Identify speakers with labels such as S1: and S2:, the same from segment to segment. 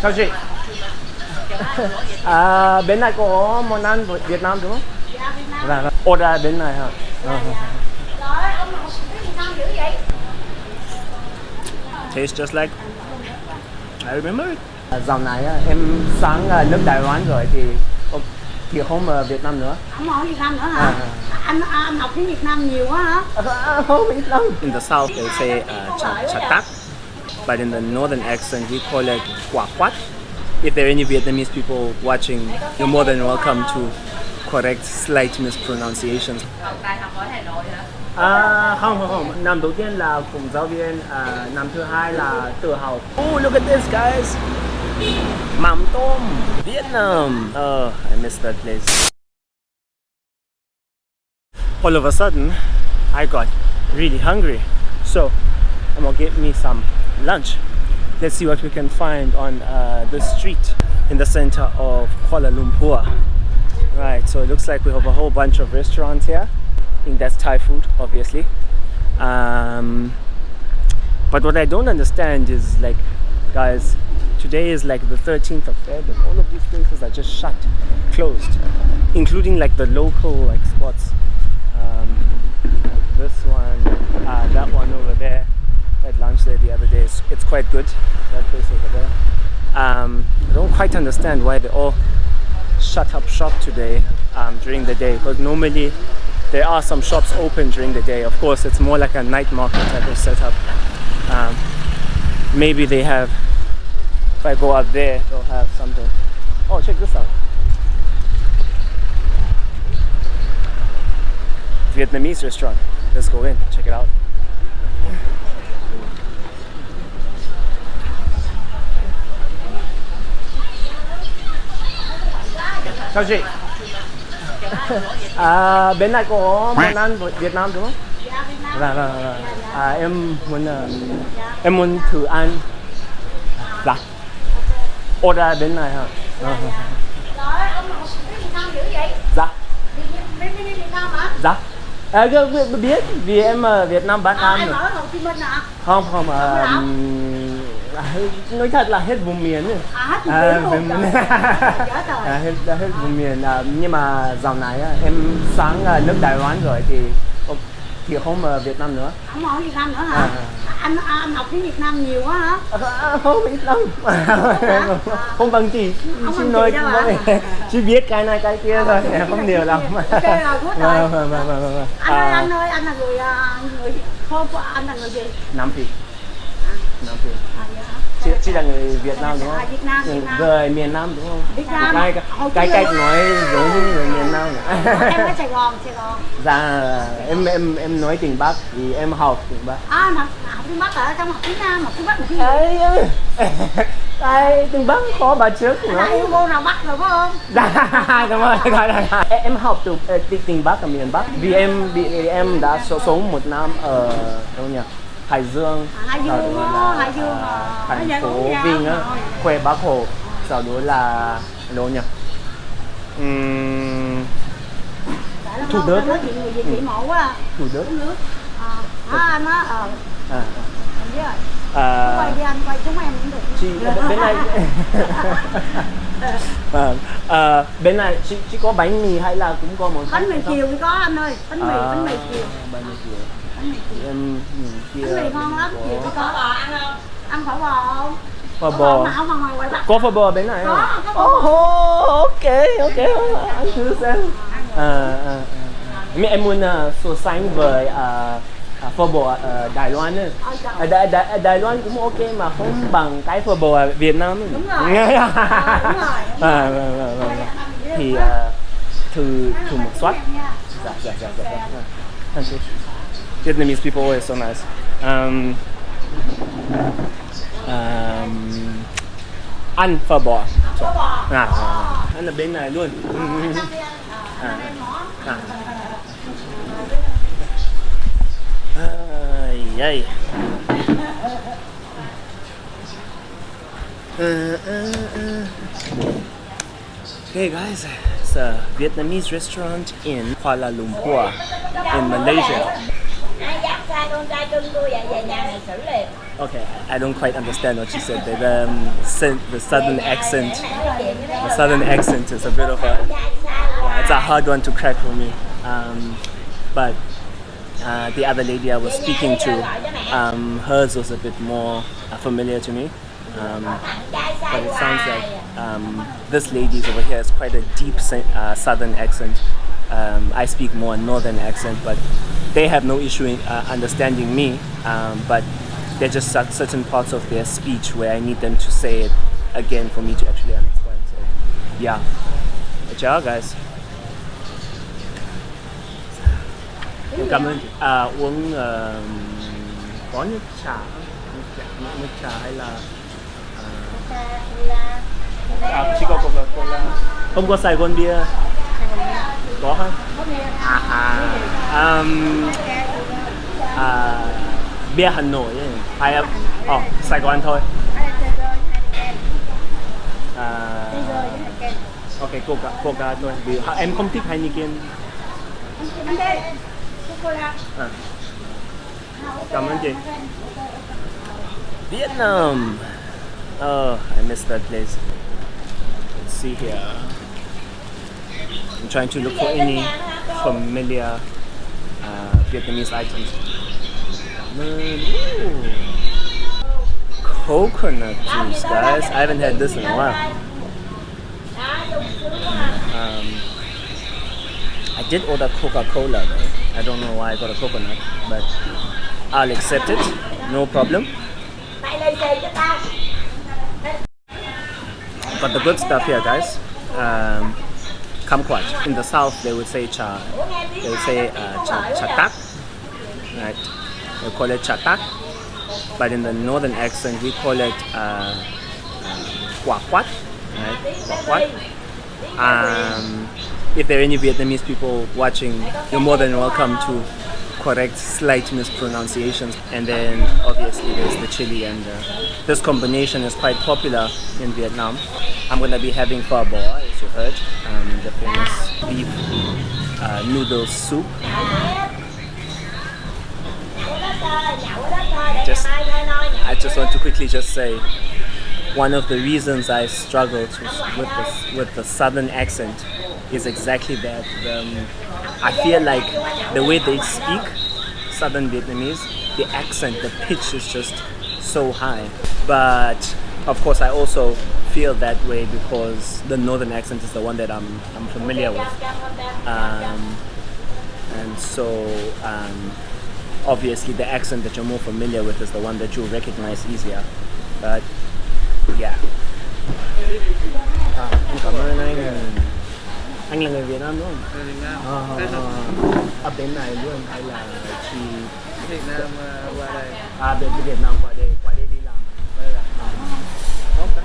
S1: Chào chị. Bên này có món ăn Việt Nam đúng không?
S2: Dạ, Việt Nam.
S1: Vâng, ồ ra bên này hả?
S2: Dạ. Rồi, ông học cái Việt Nam dữ vậy?
S1: Tastes just like I remember it. Dạo này em sang nước Đài Loan rồi thì không ở Việt Nam nữa.
S2: Không ở Việt Nam nữa hả? Anh học tiếng Việt Nam nhiều quá hả?
S1: Không biết lắm. In the south they say chả tắc, but in the northern accent we call it quả quát. If there are any Vietnamese people watching, you're more than welcome to correct slight mispronunciations.
S2: Đại học ở Hà Nội hả?
S1: Không. Năm đầu tiên là cùng giáo viên, năm thứ hai là tự học. Oh, look at this, guys. Mắm tôm, Vietnam. Oh, I missed that place. All of a sudden, I got really hungry. So, I'm gonna get me some lunch. Let's see what we can find on the street in the center of Kuala Lumpur. Right, so it looks like we have a whole bunch of restaurants here. I think that's Thai food, obviously. But what I don't understand is, like, guys, today is like the 13th of Feb and all of these places are just shut, closed, including like the local like spots. This one, that one over there. I had lunch there the other day. It's quite good, that place over there. I don't quite understand why they all shut up shop today during the day, because normally there are some shops open during the day. Of course, it's more like a night market type of setup. Maybe they have, if I go up there, they'll have something. Oh, check this out. Vietnamese restaurant. Let's go in, check it out. Chào chị. Bên này có món ăn Việt Nam đúng không?
S2: Dạ, Việt Nam.
S1: Vâng. Em muốn thử ăn. Dạ. Order bên này hả?
S2: Rồi, ông học cái Việt Nam dữ vậy?
S1: Dạ.
S2: Bên Việt Nam hả?
S1: Dạ. Biết vì em ở Việt Nam bán ăn
S2: Em
S1: rồi.
S2: ở Hồ Chí Minh hả?
S1: Không. Nói thật là hết vùng miền rồi.
S2: Hết vùng miền luôn.
S1: Hết vùng miền. Nhưng mà dạo này em sang nước Đài Loan rồi thì không ở Việt Nam nữa.
S2: Không ở Việt Nam nữa hả? Anh học tiếng Việt Nam nhiều quá hả?
S1: Không biết lắm. Không bằng chị. Chị nói chị biết cái này cái kia thôi, không nhiều lắm.
S2: Ok rồi, good rồi.
S1: Vâng.
S2: Anh ơi, anh là người anh là người gì?
S1: Nam Phi. Nam Phi.
S2: Vậy hả?
S1: Chị là người Việt Nam đúng không?
S2: Việt Nam.
S1: Người miền Nam đúng không?
S2: Việt Nam.
S1: Cái cách nói giống như người miền Nam nữa.
S2: Em ở Sài Gòn.
S1: Dạ, em nói tiếng Bắc vì em học tiếng Bắc.
S2: Mà học tiếng Bắc ở trong học tiếng Nam, học tiếng Bắc thì
S1: cái tiếng Bắc khó bà trước nữa.
S2: yêu môn nào Bắc rồi phải không?
S1: Dạ, đúng rồi. Em học từ tiếng Bắc ở miền Bắc vì em đã sống một năm ở đâu nhỉ? Hải Dương.
S2: Hải Dương
S1: thành phố Vinh á, quê Bác Hồ. Sau đó là đâu nhỉ? Thủ Đức.
S2: Nói chuyện người Việt mộ quá à.
S1: Thủ Đức.
S2: Anh á, anh biết rồi. Quay đi anh, quay chúng em cũng được.
S1: Chị bên này. Bên này chị có bánh mì hay là cũng có món
S2: bánh mì chiều thì có anh ơi, bánh mì chiều.
S1: Bánh mì chiều.
S2: Bánh mì ngon lắm, chiều có phở bò ăn không? Ăn phở bò không?
S1: Phở bò. Có phở bò bên này không? Ok. Anh thử xem. Em muốn so sánh với phở bò ở Đài Loan ấy. Đài Loan cũng ok mà không bằng cái phở bò ở Việt Nam.
S2: Đúng rồi.
S1: Thì thử một suất. Dạ. Thank you. Vietnamese people always so nice. Ăn phở bò. Ăn ở bên này luôn. Yay. Okay guys, it's a Vietnamese restaurant in Kuala Lumpur in Malaysia.
S2: Ai dắt xa con trai cưng tôi về nhà này xử liền.
S1: Okay, I don't quite understand what she said. The southern accent. The southern accent is a bit of a. Yeah, it's a hard one to crack for me. But the other lady I was speaking to, hers was a bit more familiar to me. But it sounds like this lady's over here has quite a deep southern accent. I speak more northern accent, but they have no issue in understanding me. But there are just certain parts of their speech where I need them to say it again for me to actually understand. So, yeah. But ciao, guys. Cảm ơn chị. Uống có nước trà không? Nước trà hay là chỉ có Coca-Cola. Không có Sài Gòn bia. Có không? Bia Hà Nội hay Sài Gòn thôi. Ok, Coca thôi. Vì em không thích Heineken. Cảm ơn chị. Vietnam. Oh, I missed that place. Let's see here. I'm trying to look for any familiar Vietnamese items. Ooh. Coconut juice, guys. I haven't had this in a while. I did order Coca-Cola though. I don't know why I got a coconut, but I'll accept it. No problem. But the good stuff here, guys. Kumquat. In the south, they would say cha. They would say chatak, right? They call it chatak. But in the northern accent, we call it quaquat, right? Quaquat. If there are any Vietnamese people watching, you're more than welcome to correct slight mispronunciations. And then obviously there's the chili, and this combination is quite popular in Vietnam. I'm going to be having pho bo, as you heard, the famous beef noodle soup. I just want to quickly just say, one of the reasons I struggled with the southern accent is exactly that. I feel like the way they speak southern Vietnamese, the accent, the pitch is just so high. But of course I also feel that way because the northern accent is the one that I'm familiar with. And so obviously the accent that you're more familiar with is the one that you'll recognize easier. But yeah. Cảm ơn anh. Anh là người Việt Nam đúng không? Người Việt Nam. Ở bên này luôn hay là chỉ Việt Nam qua đây? Bên Việt Nam qua đây đi làm. Okay.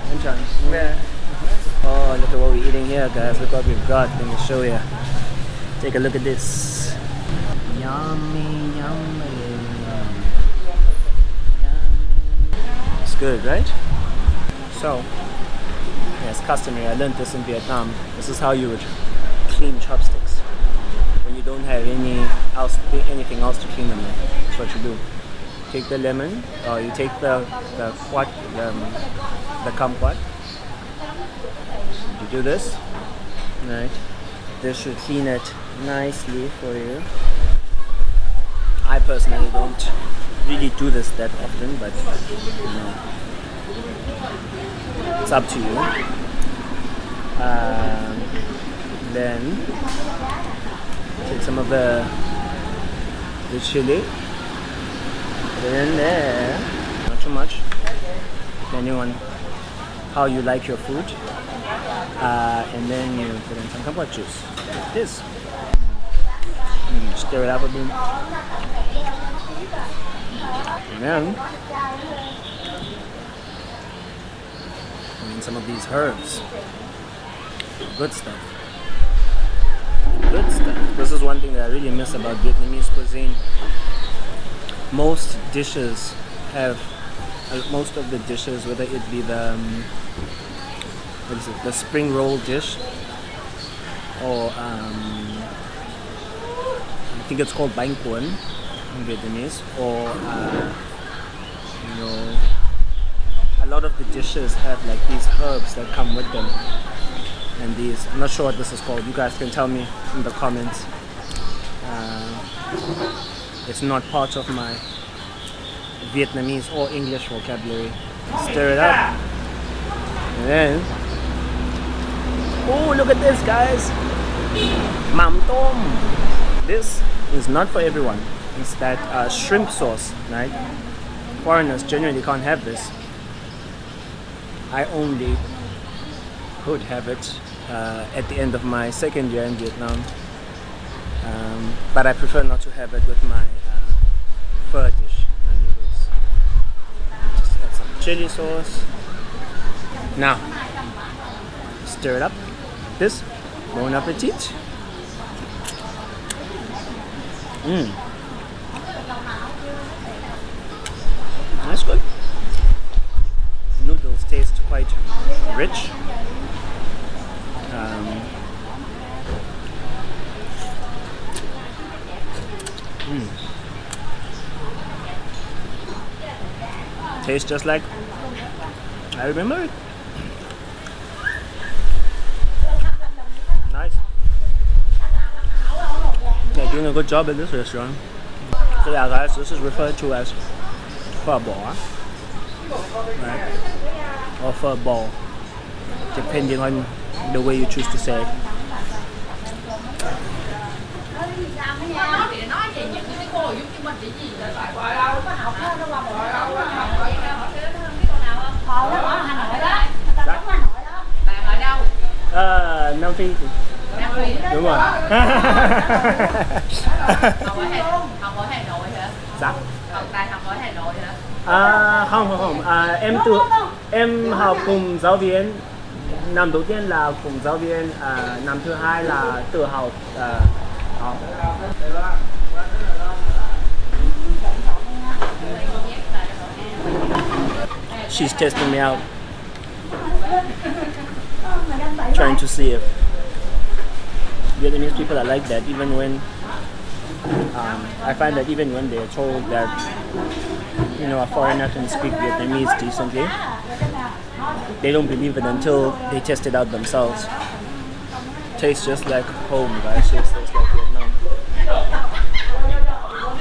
S1: Anh chào. Oh, look at what we're eating here, guys. Look what we've got. Let me show you. Take a look at this. Yummy, yummy. It's good, right? So, as customary, I learned this in Vietnam. This is how you would clean chopsticks when you don't have anything else to clean them with. That's what you do. Take the lemon, or you take the kumquat. You do this, right? This should clean it nicely for you. I personally don't really do this that often, but you know, it's up to you. Then take some of the chili, put it in there, not too much, depending on how you like your food. And then you put in some kumquat juice, like this. Stir it up a bit. And then some of these herbs. Good stuff. Good stuff. This is one thing that I really miss about Vietnamese cuisine. Most dishes have, most of the dishes, whether it be the the spring roll dish, or I think it's called bánh cuốn in Vietnamese, or You know, a lot of the dishes have like these herbs that come with them. And these, I'm not sure what this is called. You guys can tell me in the comments. It's not part of my Vietnamese or English vocabulary. Stir it up. And then, oh, look at this, guys. Mam tom. This is not for everyone. It's that shrimp sauce, right? Foreigners generally can't have this. I only could have it at the end of my second year in Vietnam. But I prefer not to have it with my pho dish, my noodles. Just add some chili sauce. Now, stir it up. This, bon appetit. That's good. Noodles taste quite rich. Tastes just like I remember it. Nice. They're doing a good job at this restaurant. So yeah, guys, this is referred to as phở bò, right? Or phở bò, depending on the way you choose to say it. Nam Phi. Đúng rồi.
S3: Học ở Hà Nội hả?
S1: Dạ.
S3: Đại học ở Hà Nội hả?
S1: Không. Em học cùng giáo viên. Năm đầu tiên là cùng giáo viên, năm thứ hai là tự học. She's testing me out, trying to see if Vietnamese people are like that. Even when I find that even when they are told that, you know, a foreigner can speak Vietnamese decently, they don't believe it until they test it out themselves. Tastes just like home, guys. Tastes like Vietnam.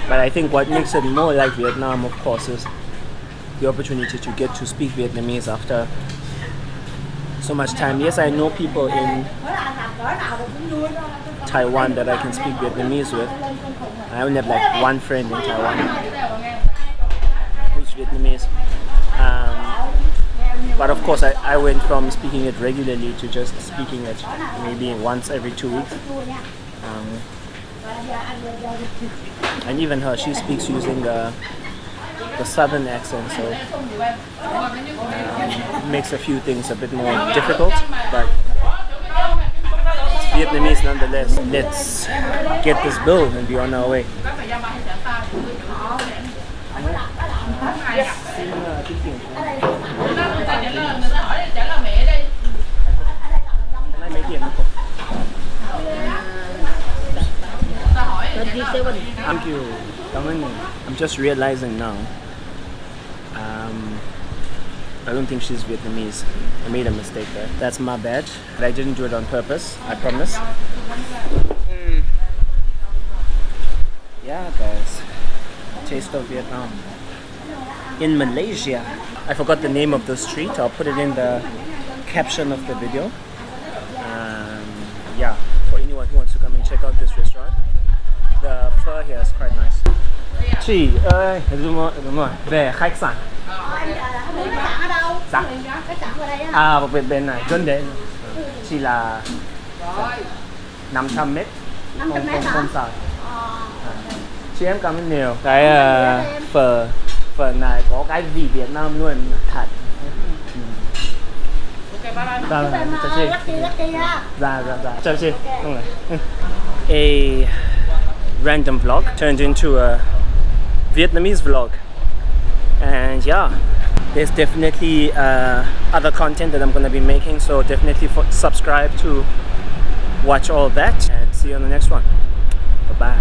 S1: But I think what makes it more like Vietnam, of course, is the opportunity to get to speak Vietnamese after so much time. Yes, I know people in Taiwan that I can speak Vietnamese with. I only have like one friend in Taiwan who's Vietnamese. But of course, I went from speaking it regularly to just speaking it maybe once every 2 weeks. And even her, she speaks using the southern accent, so it makes a few things a bit more difficult, but it's Vietnamese nonetheless. Let's get this bill and be on our way. Thank you. I'm just realizing now. I don't think she's Vietnamese. I made a mistake there. That's my bad. But I didn't do it on purpose. I promise. Yeah, guys. Taste of Vietnam. In Malaysia. I forgot the name of the street. I'll put it in the caption of the video. Yeah, for anyone who wants to come and check out this restaurant. The pho here is quite nice. Chị ơi, đúng rồi, về khách sạn. Dạ. Bên này, gần đấy. Chỉ là 500 mét. Không sao. Chị em cảm ơn nhiều. Cái phở này có cái vị Việt Nam luôn, thật. Chào chị. Dạ. Chào chị. Đúng rồi. A random vlog turned into a Vietnamese vlog, and yeah, there's definitely other content that I'm gonna be making, so definitely subscribe to watch all that, and see you on the next one. Bye bye.